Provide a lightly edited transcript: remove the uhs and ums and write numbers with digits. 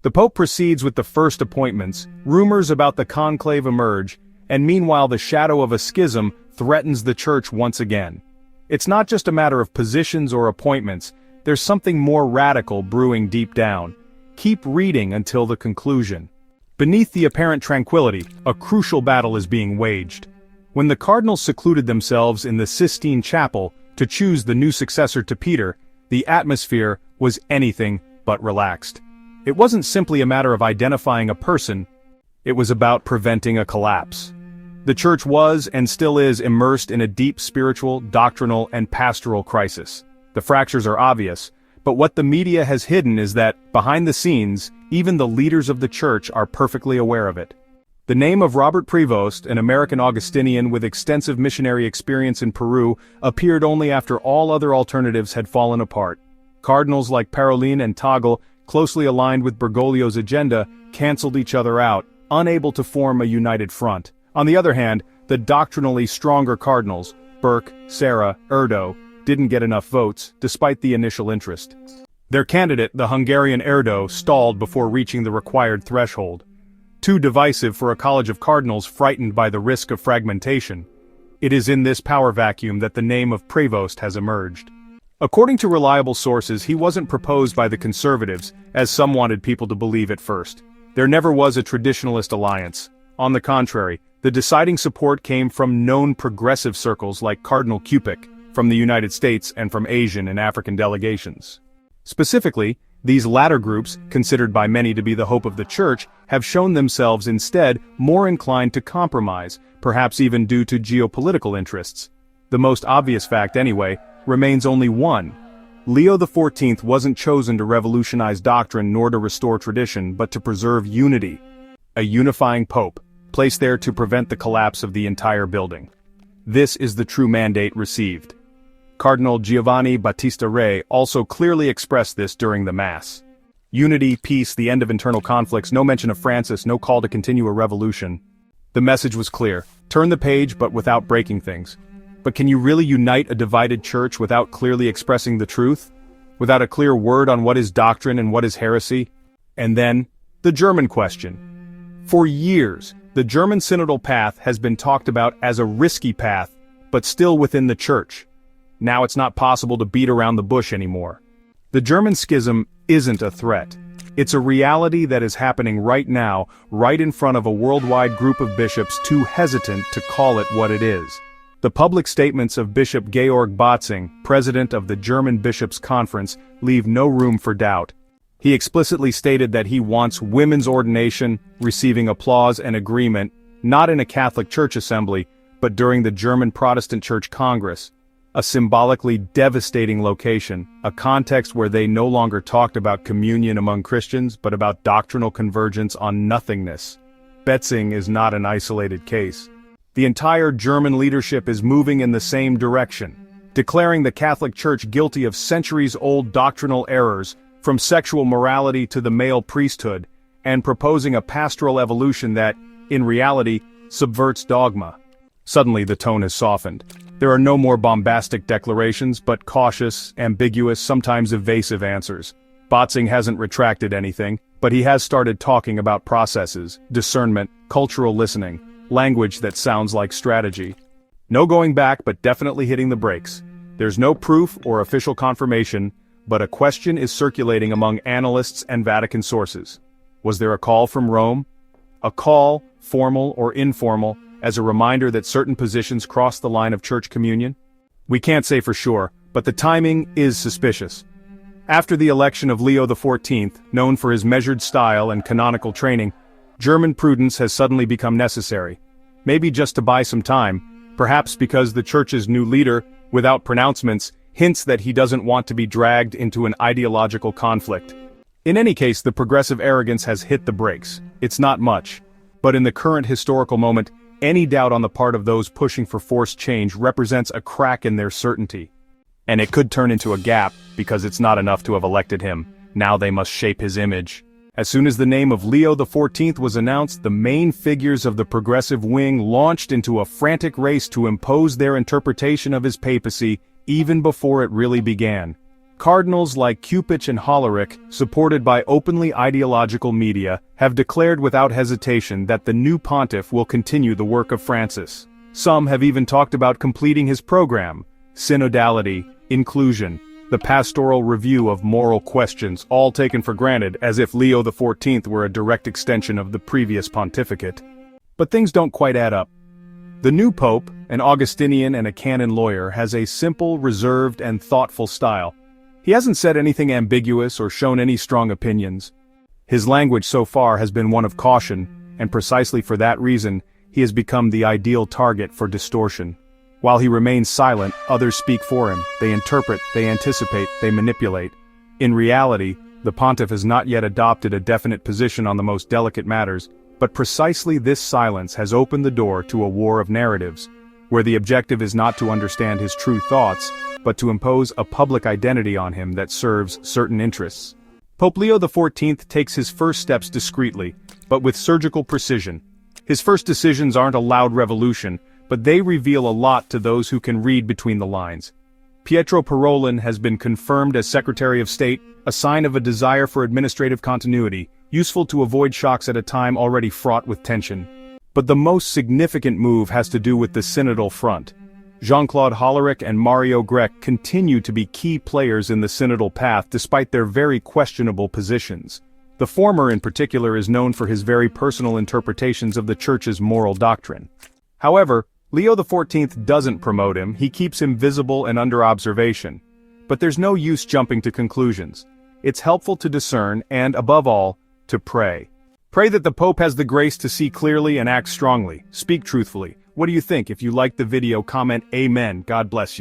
The Pope proceeds with the first appointments, rumors about the conclave emerge, and meanwhile the shadow of a schism threatens the Church once again. It's not just a matter of positions or appointments, there's something more radical brewing deep down. Keep reading until the conclusion. Beneath the apparent tranquility, a crucial battle is being waged. When the cardinals secluded themselves in the Sistine Chapel to choose the new successor to Peter, the atmosphere was anything but relaxed. It wasn't simply a matter of identifying a person, it was about preventing a collapse. The Church was and still is immersed in a deep spiritual, doctrinal, and pastoral crisis. The fractures are obvious, but what the media has hidden is that, behind the scenes, even the leaders of the Church are perfectly aware of it. The name of Robert Prevost, an American Augustinian with extensive missionary experience in Peru, appeared only after all other alternatives had fallen apart. Cardinals like Parolin and Tagle, closely aligned with Bergoglio's agenda, canceled each other out, unable to form a united front. On the other hand, the doctrinally stronger cardinals, Burke, Serra, Erdo, didn't get enough votes, despite the initial interest. Their candidate, the Hungarian Erdo, stalled before reaching the required threshold. Too divisive for a college of cardinals frightened by the risk of fragmentation. It is in this power vacuum that the name of Prevost has emerged. According to reliable sources, he wasn't proposed by the conservatives, as some wanted people to believe at first. There never was a traditionalist alliance. On the contrary, the deciding support came from known progressive circles like Cardinal Cupic, from the United States and from Asian and African delegations. Specifically, these latter groups, considered by many to be the hope of the Church, have shown themselves instead more inclined to compromise, perhaps even due to geopolitical interests. The most obvious fact anyway, remains only one. Leo XIV wasn't chosen to revolutionize doctrine nor to restore tradition, but to preserve unity. A unifying pope, placed there to prevent the collapse of the entire building. This is the true mandate received. Cardinal Giovanni Battista Re also clearly expressed this during the Mass. Unity, peace, the end of internal conflicts, no mention of Francis, no call to continue a revolution. The message was clear: turn the page but without breaking things. But can you really unite a divided church without clearly expressing the truth? Without a clear word on what is doctrine and what is heresy? And then, the German question. For years, the German synodal path has been talked about as a risky path, but still within the Church. Now it's not possible to beat around the bush anymore. The German schism isn't a threat. It's a reality that is happening right now, right in front of a worldwide group of bishops too hesitant to call it what it is. The public statements of Bishop Georg Botzing, president of the German Bishops' Conference, leave no room for doubt. He explicitly stated that he wants women's ordination, receiving applause and agreement, not in a Catholic Church assembly, but during the German Protestant Church Congress. A symbolically devastating location, a context where they no longer talked about communion among Christians, but about doctrinal convergence on nothingness. Botzing is not an isolated case. The entire German leadership is moving in the same direction, declaring the Catholic Church guilty of centuries-old doctrinal errors, from sexual morality to the male priesthood, and proposing a pastoral evolution that, in reality, subverts dogma. Suddenly the tone has softened. There are no more bombastic declarations, but cautious, ambiguous, sometimes evasive answers. Botzing hasn't retracted anything, but he has started talking about processes, discernment, cultural listening, language that sounds like strategy. No going back, but definitely hitting the brakes. There's no proof or official confirmation, but a question is circulating among analysts and Vatican sources. Was there a call from Rome? A call, formal or informal, as a reminder that certain positions cross the line of church communion? We can't say for sure, but the timing is suspicious. After the election of Leo XIV, known for his measured style and canonical training, German prudence has suddenly become necessary. Maybe just to buy some time, perhaps because the Church's new leader, without pronouncements, hints that he doesn't want to be dragged into an ideological conflict. In any case, the progressive arrogance has hit the brakes. It's not much. But in the current historical moment, any doubt on the part of those pushing for forced change represents a crack in their certainty. And it could turn into a gap, because it's not enough to have elected him. Now they must shape his image. As soon as the name of Leo XIV was announced, the main figures of the progressive wing launched into a frantic race to impose their interpretation of his papacy, even before it really began. Cardinals like Cupich and Hollerich, supported by openly ideological media, have declared without hesitation that the new pontiff will continue the work of Francis. Some have even talked about completing his program: synodality, inclusion, the pastoral review of moral questions, all taken for granted as if Leo XIV were a direct extension of the previous pontificate. But things don't quite add up. The new pope, an Augustinian and a canon lawyer, has a simple, reserved, and thoughtful style. He hasn't said anything ambiguous or shown any strong opinions. His language so far has been one of caution, and precisely for that reason, he has become the ideal target for distortion. While he remains silent, others speak for him. They interpret, they anticipate, they manipulate. In reality, the pontiff has not yet adopted a definite position on the most delicate matters, but precisely this silence has opened the door to a war of narratives, where the objective is not to understand his true thoughts, but to impose a public identity on him that serves certain interests. Pope Leo XIV takes his first steps discreetly, but with surgical precision. His first decisions aren't a loud revolution, but they reveal a lot to those who can read between the lines. Pietro Parolin has been confirmed as Secretary of State, a sign of a desire for administrative continuity, useful to avoid shocks at a time already fraught with tension. But the most significant move has to do with the synodal front. Jean-Claude Hollerich and Mario Grech continue to be key players in the synodal path despite their very questionable positions. The former in particular is known for his very personal interpretations of the Church's moral doctrine. However, Leo XIV doesn't promote him, he keeps him visible and under observation. But there's no use jumping to conclusions. It's helpful to discern and, above all, to pray. Pray that the Pope has the grace to see clearly and act strongly. Speak truthfully. What do you think? If you liked the video, comment Amen. God bless you.